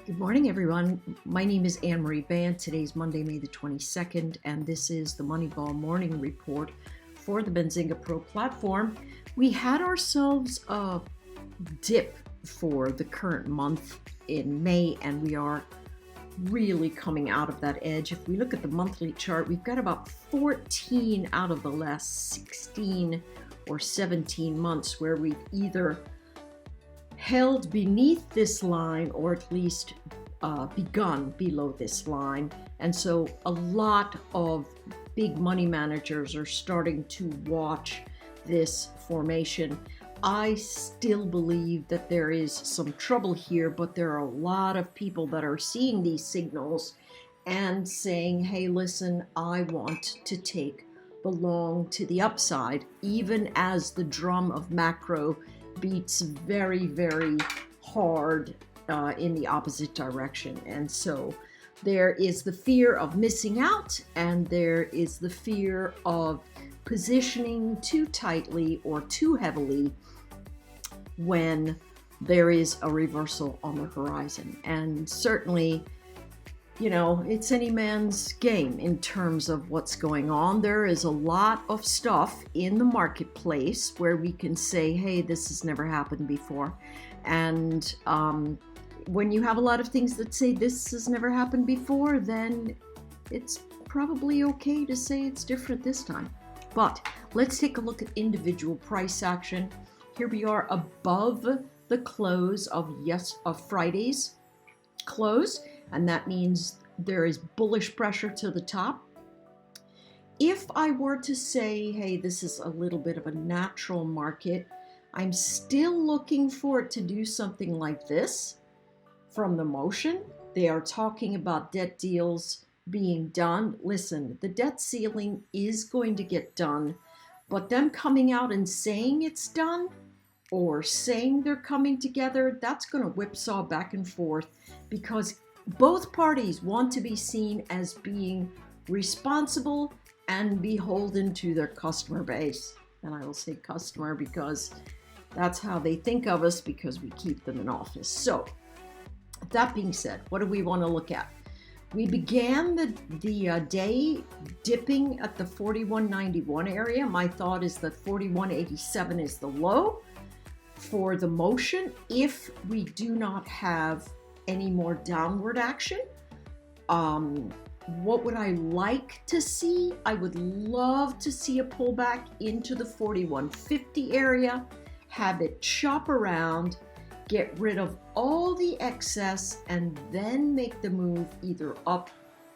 Good morning, everyone. My name is Anne-Marie Bant. Today's Monday, May the 22nd, and this is the Moneyball Morning Report for the Benzinga Pro platform. We had ourselves a dip for the current month in May, and we are really coming out of that edge. If we look at the monthly chart, we've got about 14 out of the last 16 or 17 months where we've either held beneath this line or at least begun below this line. And so a lot of big money managers are starting to watch this formation. I still believe that there is some trouble here, but there are a lot of people that are seeing these signals and saying, hey, listen, I want to take the long to the upside, even as the drum of macro beats very, very hard in the opposite direction. And so there is the fear of missing out, and there is the fear of positioning too tightly or too heavily when there is a reversal on the horizon. And certainly, you know, it's any man's game in terms of what's going on. There is a lot of stuff in the marketplace where we can say, hey, this has never happened before. And when you have a lot of things that say this has never happened before, then it's probably okay to say it's different this time. But let's take a look at individual price action. Here we are above the close of Friday's close, and that means there is bullish pressure to the top. If I were to say, hey, this is a little bit of a natural market, I'm still looking for it to do something like this from the motion. They are talking about debt deals being done. Listen, the debt ceiling is going to get done, but them coming out and saying it's done or saying they're coming together, that's going to whipsaw back and forth, because both parties want to be seen as being responsible and beholden to their customer base. And I will say customer because that's how they think of us, because we keep them in office. So that being said, what do we want to look at? We began the day dipping at the 41.91 area. My thought is that 41.87 is the low for the motion if we do not have any more downward action. What would I like to see? I would love to see a pullback into the 41.50 area, have it chop around, get rid of all the excess, and then make the move either up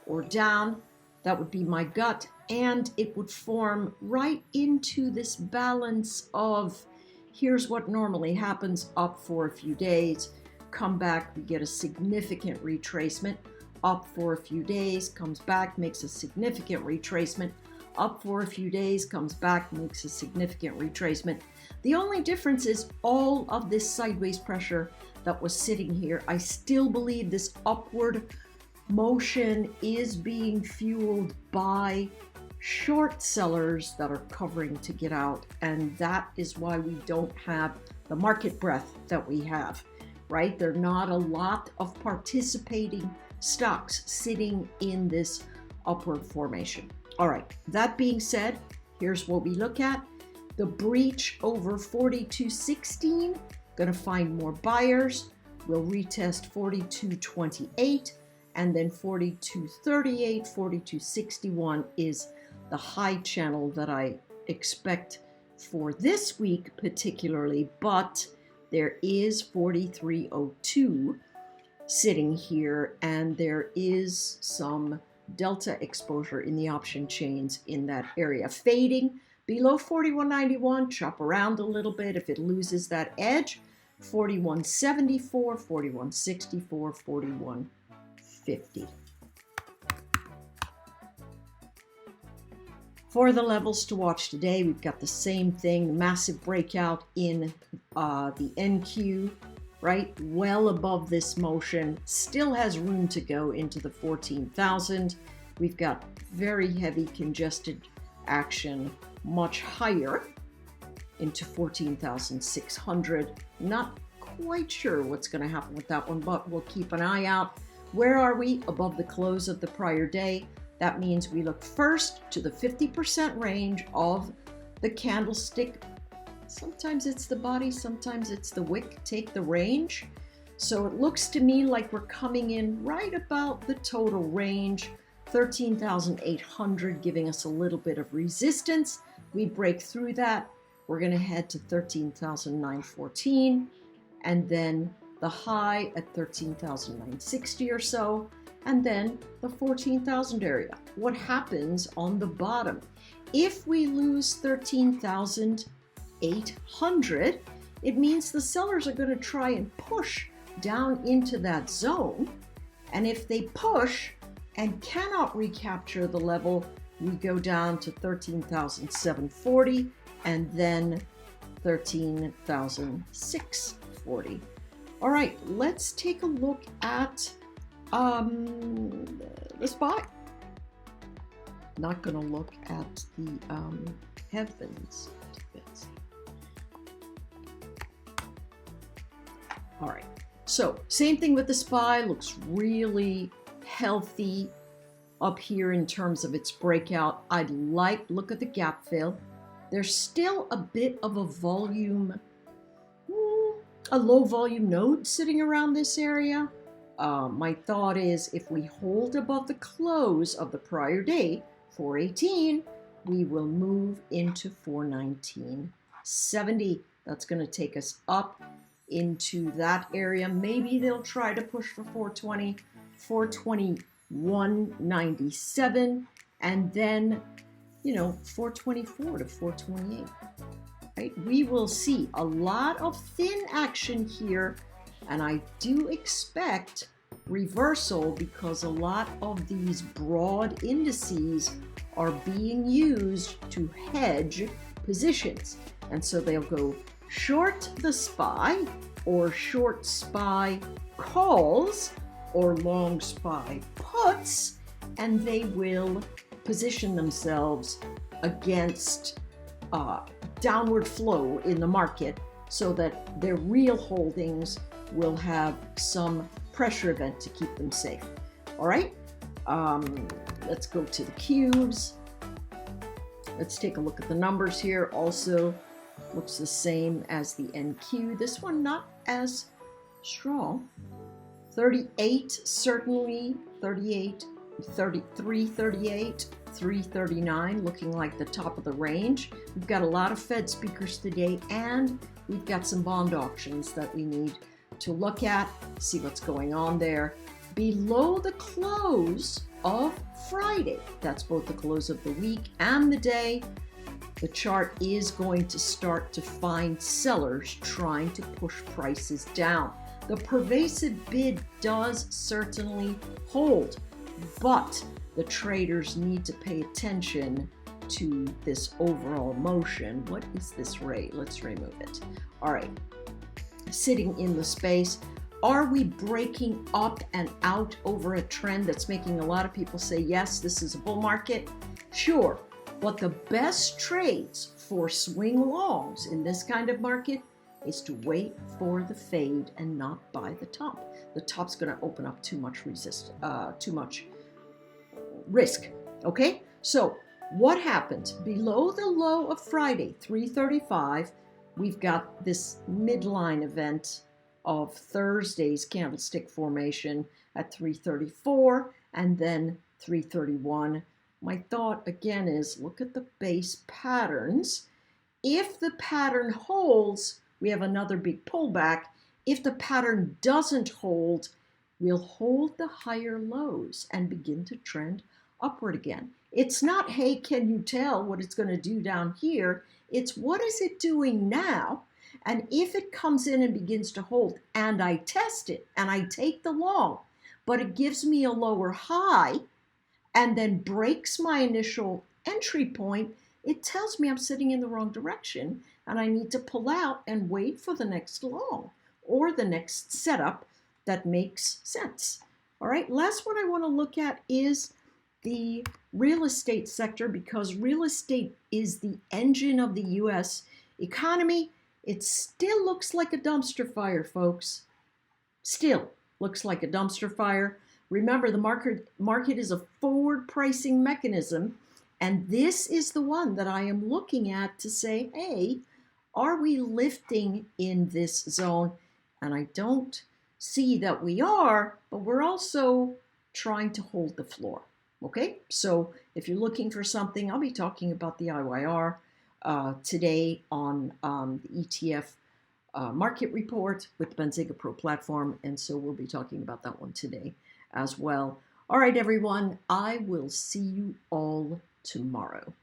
or down. That would be my gut, and it would form right into this balance of here's what normally happens: up for a few days, come back, we get a significant retracement, up for a few days, comes back, makes a significant retracement, up for a few days, comes back, makes a significant retracement. The only difference is all of this sideways pressure that was sitting here. I still believe this upward motion is being fueled by short sellers that are covering to get out, and that is why we don't have the market breadth that we have. Right? There are not a lot of participating stocks sitting in this upward formation. All right, that being said, here's what we look at. The breach over 42.16, gonna find more buyers. We'll retest 42.28, and then 42.38, 42.61 is the high channel that I expect for this week particularly, but there is 43.02 sitting here, and there is some delta exposure in the option chains in that area. Fading below 41.91, chop around a little bit. If it loses that edge, 41.74, 41.64, 41.50. For the levels to watch today, we've got the same thing, the massive breakout in the NQ, right? Well above this motion, still has room to go into the 14,000. We've got very heavy congested action much higher into 14,600. Not quite sure what's going to happen with that one, but we'll keep an eye out. Where are we? Above the close of the prior day. That means we look first to the 50% range of the candlestick. Sometimes it's the body, sometimes it's the wick. Take the range. So it looks to me like we're coming in right about the total range, 13,800, giving us a little bit of resistance. We break through that. We're going to head to 13,914, and then the high at 13,960 or so, and then the 14,000 area. What happens on the bottom? If we lose 13,800, it means the sellers are going to try and push down into that zone. And if they push and cannot recapture the level, we go down to 13,740 and then 13,640. All right, let's take a look at the SPY. Not going to look at the heavens. All right, so same thing with the SPY. Looks really healthy up here in terms of its breakout. Look at the gap fill. There's still a bit of a volume, a low volume node sitting around this area. My thought is if we hold above the close of the prior day, 418, we will move into 419.70. That's going to take us up into that area. Maybe they'll try to push for 420, 421.97, and then, 424 to 428. Right? We will see a lot of thin action here, and I do expect reversal because a lot of these broad indices are being used to hedge positions. And so they'll go short the SPY or short SPY calls or long SPY puts, and they will position themselves against downward flow in the market so that their real holdings will have some pressure event to keep them safe. All right, let's go to the Qs. Let's take a look at the numbers here. Also looks the same as the NQ. This one not as strong. 38 certainly, 38, 33, 38, 339 looking like the top of the range. We've got a lot of Fed speakers today, and we've got some bond auctions that we need to look at, see what's going on there. Below the close of Friday, that's both the close of the week and the day, the chart is going to start to find sellers trying to push prices down. The pervasive bid does certainly hold, but the traders need to pay attention to this overall motion. What is this rate? Let's remove it. All right, sitting in the space. Are we breaking up and out over a trend that's making a lot of people say, yes, this is a bull market? Sure, but the best trades for swing longs in this kind of market is to wait for the fade and not buy the top. The top's going to open up too much too much risk. Okay, so what happened below the low of Friday, 335? We've got this midline event of Thursday's candlestick formation at 334 and then 331. My thought again is look at the base patterns. If the pattern holds, we have another big pullback. If the pattern doesn't hold, we'll hold the higher lows and begin to trend upward again. It's not, hey, can you tell what it's going to do down here? It's what is it doing now? And if it comes in and begins to hold and I test it and I take the long, but it gives me a lower high and then breaks my initial entry point, it tells me I'm sitting in the wrong direction and I need to pull out and wait for the next long or the next setup that makes sense. All right, last one I want to look at is the real estate sector, because real estate is the engine of the U.S. economy. It still looks like a dumpster fire, folks. Still looks like a dumpster fire. Remember, the market is a forward pricing mechanism, and this is the one that I am looking at to say, hey, are we lifting in this zone? And I don't see that we are, but we're also trying to hold the floor. Okay, so if you're looking for something, I'll be talking about the IYR today on the ETF market report with the Benzinga Pro platform, and so we'll be talking about that one today as well. All right, everyone, I will see you all tomorrow.